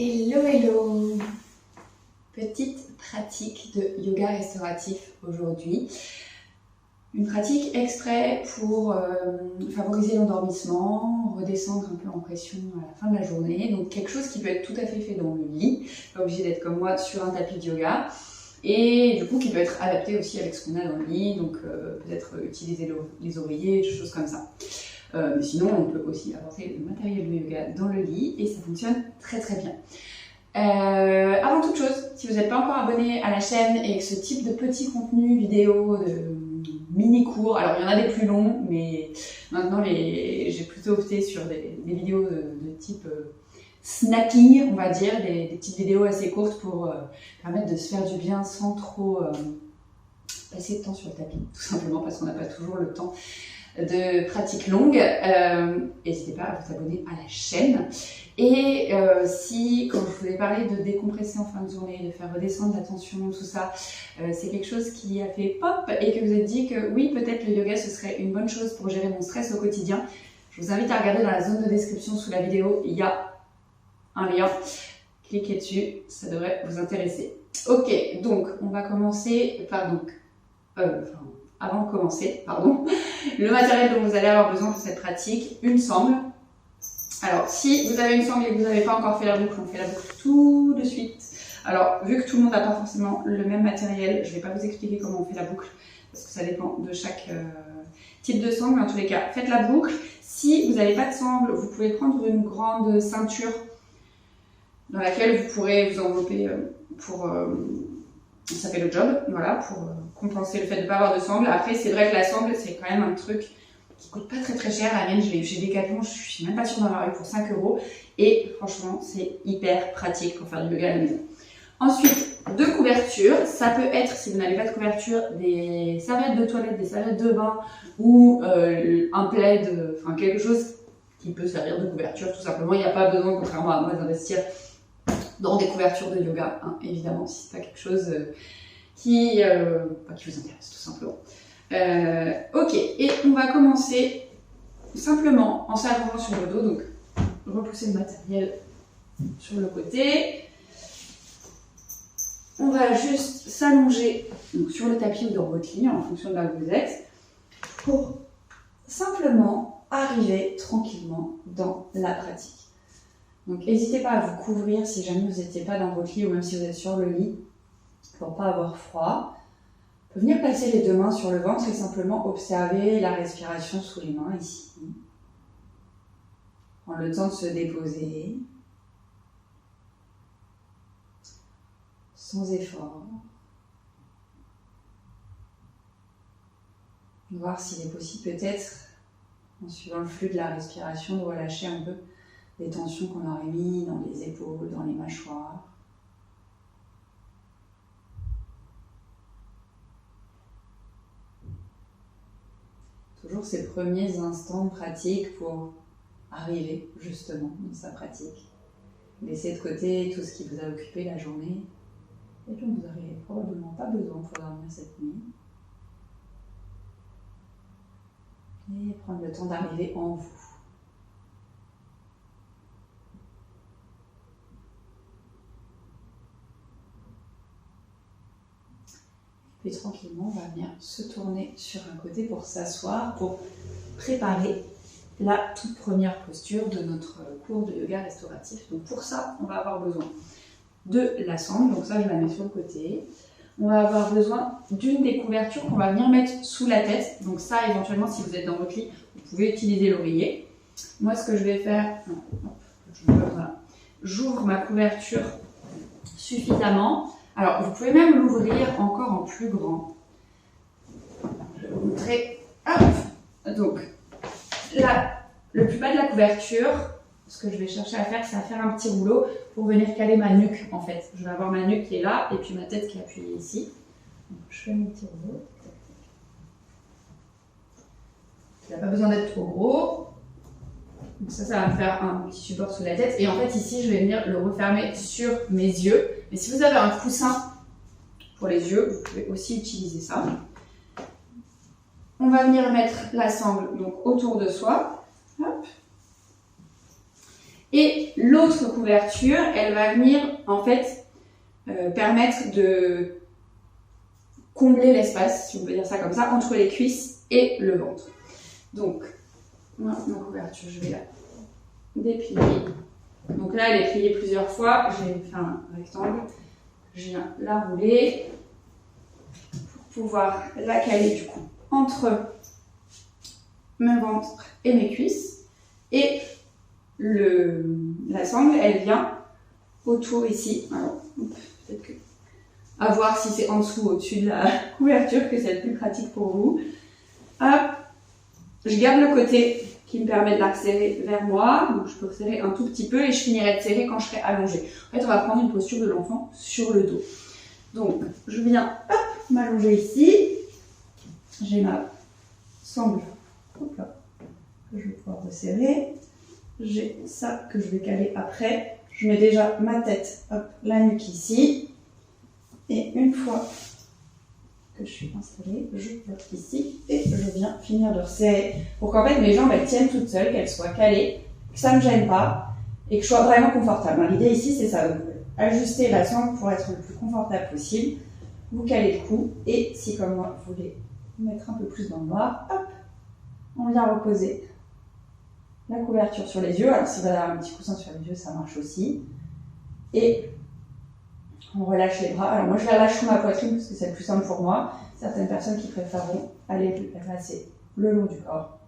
Hello, hello! Petite pratique de yoga restauratif aujourd'hui. Une pratique exprès pour favoriser l'endormissement, redescendre un peu en pression à la fin de la journée. Donc quelque chose qui peut être tout à fait fait dans le lit, pas obligé d'être comme moi sur un tapis de yoga. Et du coup qui peut être adapté aussi avec ce qu'on a dans le lit, donc peut-être utiliser les oreillers, des choses comme ça. Mais sinon, on peut aussi apporter le matériel de yoga dans le lit et ça fonctionne très très bien. Avant toute chose, si vous n'êtes pas encore abonné à la chaîne et que ce type de petits contenus vidéo, de mini-cours, alors il y en a des plus longs, mais maintenant j'ai plutôt opté sur des vidéos de type snacking, on va dire, des petites vidéos assez courtes pour permettre de se faire du bien sans trop passer de temps sur le tapis, tout simplement parce qu'on n'a pas toujours le temps de pratiques longues. N'hésitez pas à vous abonner à la chaîne. Et si, quand je vous ai parlé de décompresser en fin de journée, de faire redescendre la tension, tout ça, c'est quelque chose qui a fait pop et que vous êtes dit que oui, peut-être le yoga ce serait une bonne chose pour gérer mon stress au quotidien, je vous invite à regarder dans la zone de description sous la vidéo, il y a un lien. Cliquez dessus, ça devrait vous intéresser. Ok, donc on va commencer par avant de commencer, le matériel dont vous allez avoir besoin pour cette pratique, une sangle. Alors, si vous avez une sangle et que vous n'avez pas encore fait la boucle, on fait la boucle tout de suite. Alors, vu que tout le monde n'a pas forcément le même matériel, je ne vais pas vous expliquer comment on fait la boucle, parce que ça dépend de chaque type de sangle. En tous les cas, faites la boucle. Si vous n'avez pas de sangle, vous pouvez prendre une grande ceinture dans laquelle vous pourrez vous envelopper ça fait le job, voilà, pour compenser le fait de ne pas avoir de sangle. Après, c'est vrai que la sangle, c'est quand même un truc qui coûte pas très très cher. La mienne, je l'ai eu chez Decathlon, je suis même pas sûre d'en avoir eu pour 5 €. Et franchement, c'est hyper pratique pour faire du yoga à la maison. Ensuite, deux couvertures. Ça peut être, si vous n'avez pas de couverture, des serviettes de toilette, des serviettes de bain ou un plaid, enfin quelque chose qui peut servir de couverture tout simplement. Il n'y a pas besoin, contrairement à moi, d'investir dans des couvertures de yoga, hein, évidemment, si c'est pas quelque chose qui vous intéresse, tout simplement. Ok, et on va commencer simplement en s'allongeant sur le dos, donc repousser le matériel sur le côté. On va juste s'allonger sur le tapis ou dans votre lit, en fonction de là où vous êtes, pour simplement arriver tranquillement dans la pratique. Donc n'hésitez pas à vous couvrir si jamais vous n'étiez pas dans votre lit ou même si vous êtes sur le lit pour ne pas avoir froid. Vous pouvez venir placer les deux mains sur le ventre et simplement observer la respiration sous les mains ici. Prendre le temps de se déposer sans effort. Voir s'il est possible peut-être, en suivant le flux de la respiration, de relâcher un peu les tensions qu'on aurait mis dans les épaules, dans les mâchoires. Toujours ces premiers instants de pratique pour arriver justement dans sa pratique. Laissez de côté tout ce qui vous a occupé la journée et dont vous n'aurez probablement pas besoin pour dormir cette nuit. Et prendre le temps d'arriver en vous. Puis tranquillement, on va venir se tourner sur un côté pour s'asseoir, pour préparer la toute première posture de notre cours de yoga restauratif. Donc pour ça, on va avoir besoin de la sangle, donc ça je la mets sur le côté. On va avoir besoin d'une des couvertures qu'on va venir mettre sous la tête. Donc ça, éventuellement, si vous êtes dans votre lit, vous pouvez utiliser l'oreiller. Moi, ce que je vais faire, j'ouvre ma couverture suffisamment. Alors, vous pouvez même l'ouvrir encore en plus grand. Je vais vous montrer. Hop. Donc, là, le plus bas de la couverture, ce que je vais chercher à faire, c'est à faire un petit rouleau pour venir caler ma nuque, en fait. Je vais avoir ma nuque qui est là et puis ma tête qui est appuyée ici. Donc, je fais mon petit rouleau. Il n'a pas besoin d'être trop gros. Donc ça va me faire un petit support sous la tête. Et en fait, ici, je vais venir le refermer sur mes yeux. Mais si vous avez un coussin pour les yeux, vous pouvez aussi utiliser ça. On va venir mettre la sangle donc autour de soi. Hop. Et l'autre couverture, elle va venir en fait permettre de combler l'espace, si on peut dire ça comme ça, entre les cuisses et le ventre. Donc, moi, ma couverture, je vais la déplier. Donc là, elle est pliée plusieurs fois. J'ai fait un rectangle. Je viens la rouler pour pouvoir la caler du coup entre mon ventre et mes cuisses. Et la sangle, elle vient autour ici. Alors, peut-être que à voir si c'est en dessous ou au-dessus de la couverture que c'est le plus pratique pour vous. Hop, je garde le côté qui me permet de la resserrer vers moi. Donc je peux resserrer un tout petit peu et je finirai de serrer quand je serai allongée. En fait, on va prendre une posture de l'enfant sur le dos. Donc, je viens m'allonger ici. J'ai ma sangle que je vais pouvoir resserrer. J'ai ça que je vais caler après. Je mets déjà ma tête, la nuque ici. Et une fois que je suis installée, je bloque ici et je viens finir de resserrer pour qu'en fait mes jambes elles tiennent toutes seules, qu'elles soient calées, que ça ne me gêne pas et que je sois vraiment confortable. L'idée ici c'est ça, vous ajuster la sangle pour être le plus confortable possible. Vous calez le cou et si comme moi vous voulez mettre un peu plus dans le noir, hop, on vient reposer la couverture sur les yeux. Alors si vous avez un petit coussin sur les yeux, ça marche aussi. Et on relâche les bras. Alors moi je la lâche sous ma poitrine parce que c'est le plus simple pour moi. Certaines personnes qui préfèrent aller passer le long du corps.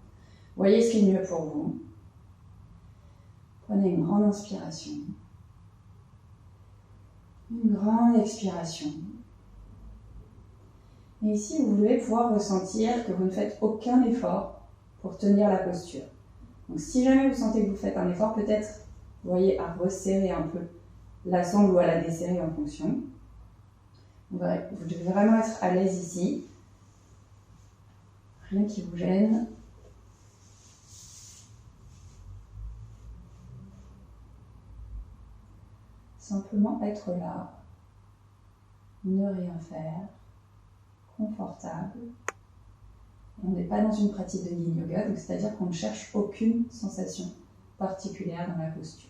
Voyez ce qui est mieux pour vous. Prenez une grande inspiration. Une grande expiration. Et ici vous devez pouvoir ressentir que vous ne faites aucun effort pour tenir la posture. Donc si jamais vous sentez que vous faites un effort, peut-être, vous voyez, à resserrer un peu la sangle ou à la desserrer en fonction. Vous devez vraiment être à l'aise ici. Rien qui vous gêne. Simplement être là, ne rien faire, confortable. Et on n'est pas dans une pratique de yin yoga, donc c'est-à-dire qu'on ne cherche aucune sensation particulière dans la posture.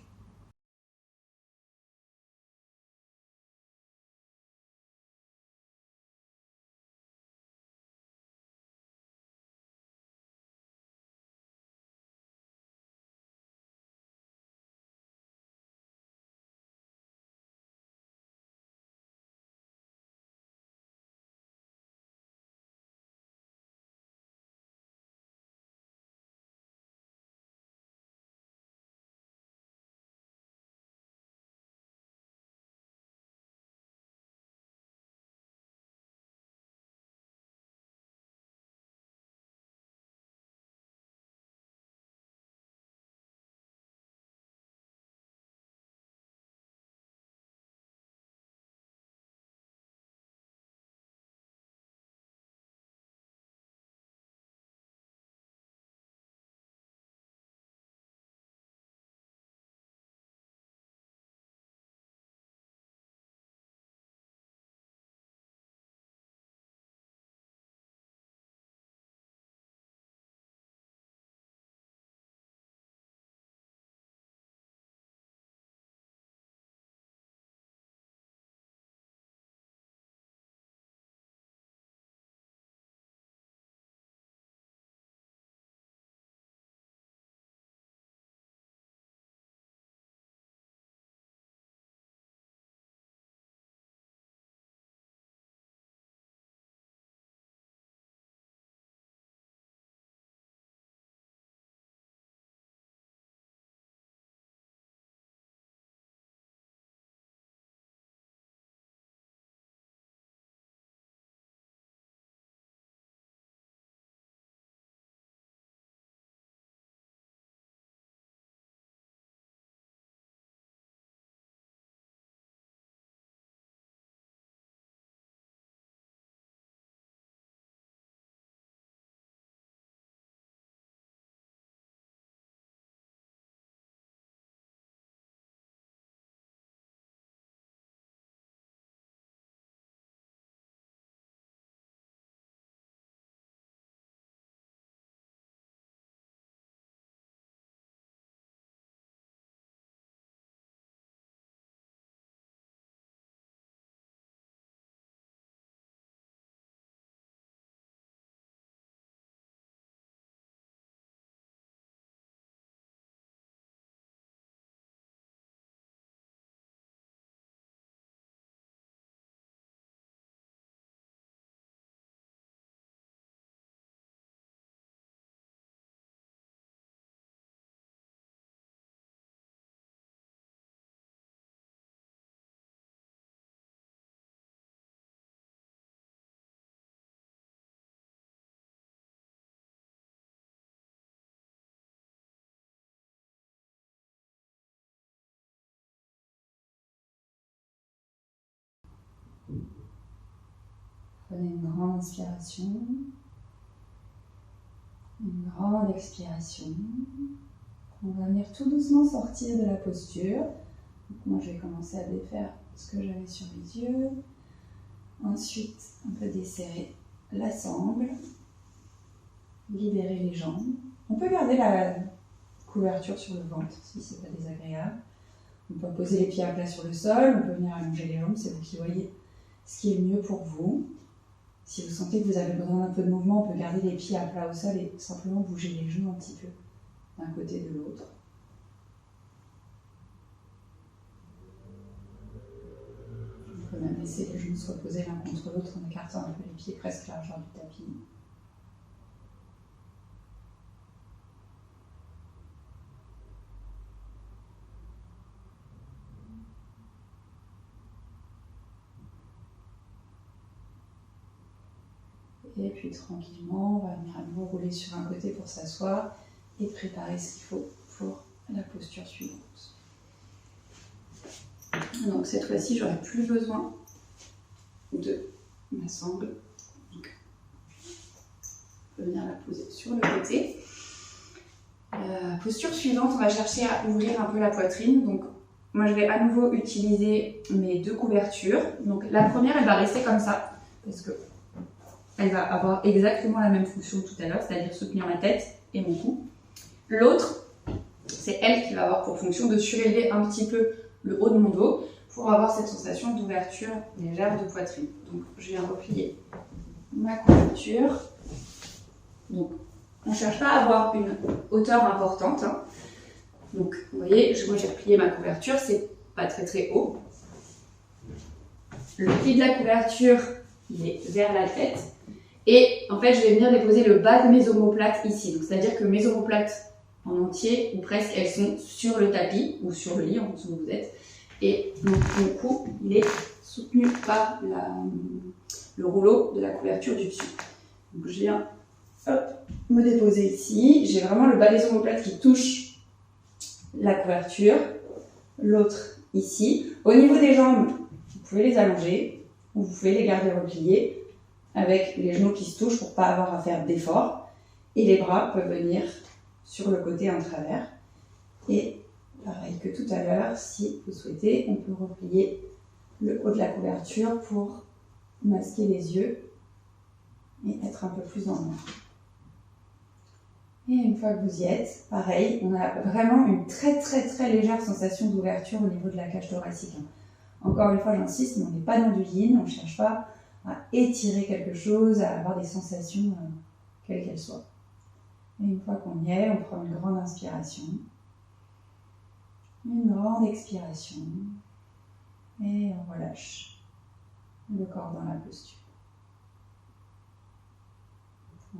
Prenez une grande inspiration, une grande expiration. On va venir tout doucement sortir de la posture. Donc moi, je vais commencer à défaire ce que j'avais sur les yeux. Ensuite, on peut desserrer la sangle, libérer les jambes. On peut garder la couverture sur le ventre si ce n'est pas désagréable. On peut poser les pieds à plat sur le sol, on peut venir allonger les jambes, c'est vous qui voyez ce qui est le mieux pour vous. Si vous sentez que vous avez besoin d'un peu de mouvement, on peut garder les pieds à plat au sol et simplement bouger les genoux un petit peu d'un côté et de l'autre. On peut même laisser les genoux se reposer l'un contre l'autre en écartant un peu les pieds presque largeur du tapis. Et puis tranquillement, on va venir à nouveau rouler sur un côté pour s'asseoir et préparer ce qu'il faut pour la posture suivante. Donc cette fois-ci, j'aurai plus besoin de ma sangle. Donc, je peux venir la poser sur le côté. Posture suivante, on va chercher à ouvrir un peu la poitrine. Donc moi, je vais à nouveau utiliser mes deux couvertures. Donc la première, elle va rester comme ça parce que elle va avoir exactement la même fonction que tout à l'heure, c'est-à-dire soutenir ma tête et mon cou. L'autre, c'est elle qui va avoir pour fonction de surélever un petit peu le haut de mon dos pour avoir cette sensation d'ouverture légère de poitrine. Donc, je viens replier ma couverture. Donc, on ne cherche pas à avoir une hauteur importante. Donc, vous voyez, moi j'ai replié ma couverture, c'est pas très très haut. Le pli de la couverture, il est vers la tête. Et en fait, je vais venir déposer le bas de mes omoplates ici. Donc, c'est-à-dire que mes omoplates en entier, ou presque, elles sont sur le tapis ou sur le lit, en fonction où vous êtes. Et donc, mon cou, il est soutenu par le rouleau de la couverture du dessus. Donc, je viens me déposer ici. J'ai vraiment le bas des omoplates qui touche la couverture. L'autre ici. Au niveau des jambes, vous pouvez les allonger ou vous pouvez les garder repliées avec les genoux qui se touchent pour ne pas avoir à faire d'effort. Et les bras peuvent venir sur le côté en travers. Et pareil que tout à l'heure, si vous souhaitez, on peut replier le haut de la couverture pour masquer les yeux et être un peu plus dans le noir. Et une fois que vous y êtes, pareil, on a vraiment une très très très légère sensation d'ouverture au niveau de la cage thoracique. Encore une fois, j'insiste, mais on n'est pas dans du yin, on ne cherche pas à étirer quelque chose, à avoir des sensations quelles qu'elles soient. Et une fois qu'on y est, on prend une grande inspiration, une grande expiration, et on relâche le corps dans la posture.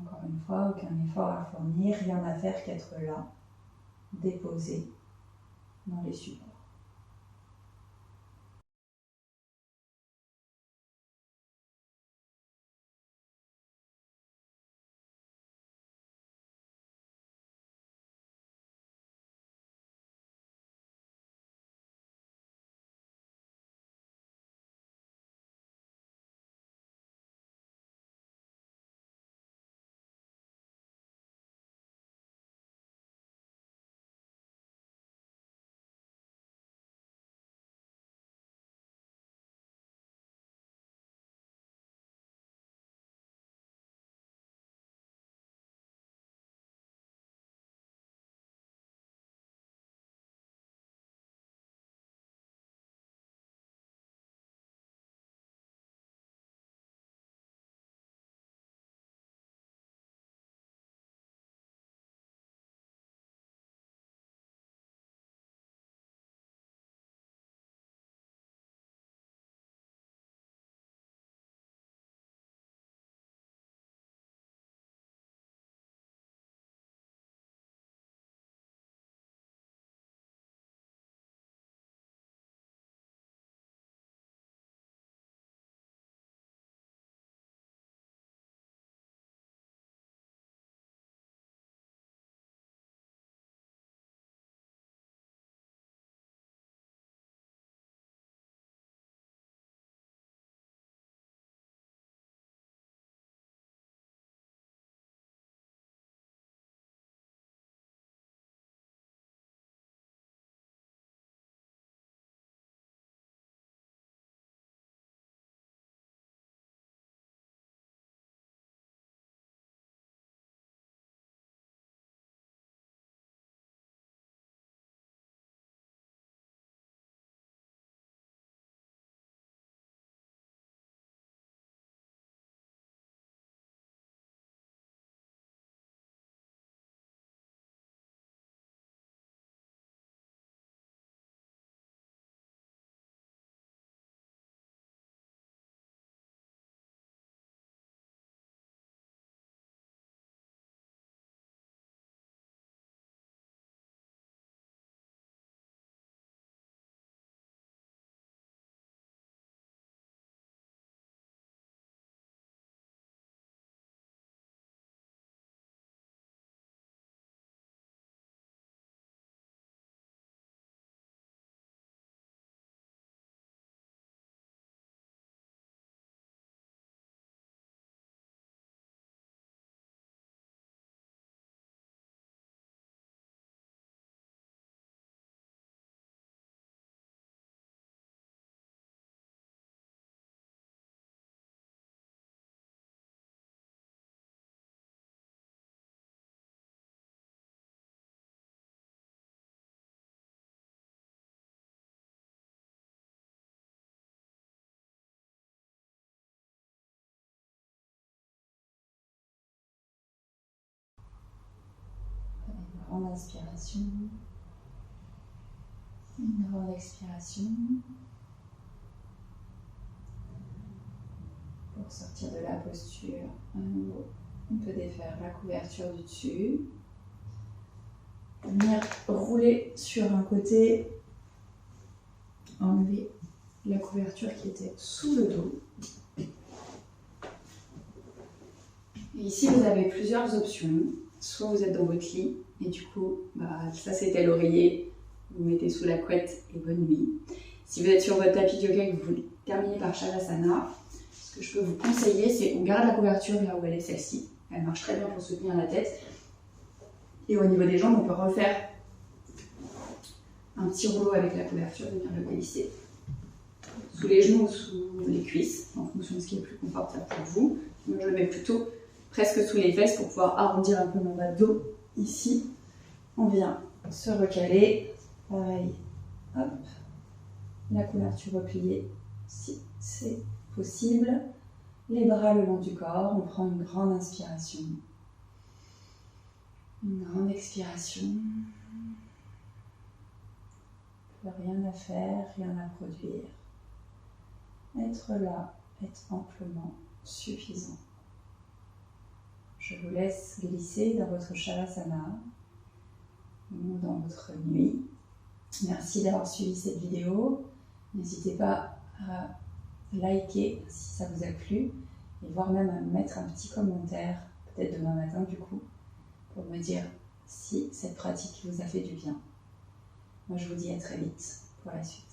Encore une fois, aucun effort à fournir, rien à faire qu'être là, déposé dans les supports. grande inspiration. Une grande expiration. Pour sortir de la posture, à nouveau, on peut défaire la couverture du dessus. Venir rouler sur un côté. Enlever la couverture qui était sous le dos. Et ici, vous avez plusieurs options. Soit vous êtes dans votre lit, et du coup, ça c'était l'oreiller, vous mettez sous la couette et bonne nuit. Si vous êtes sur votre tapis de yoga et que vous terminez par Shavasana, ce que je peux vous conseiller, c'est qu'on garde la couverture là où elle est celle-ci. Elle marche très bien pour soutenir la tête. Et au niveau des jambes, on peut refaire un petit rouleau avec la couverture, venir le glisser sous les genoux ou sous les cuisses, en fonction de ce qui est le plus confortable pour vous. Moi, je le mets plutôt presque sous les fesses pour pouvoir arrondir un peu mon bas de dos. Ici, on vient se recaler. Pareil, hop, la couverture repliée si c'est possible. Les bras le long du corps, on prend une grande inspiration. Une grande expiration. Plus rien à faire, rien à produire. Être là est amplement suffisant. Je vous laisse glisser dans votre Shavasana ou dans votre nuit. Merci d'avoir suivi cette vidéo. N'hésitez pas à liker si ça vous a plu et voire même à mettre un petit commentaire, peut-être demain matin du coup, pour me dire si cette pratique vous a fait du bien. Moi je vous dis à très vite pour la suite.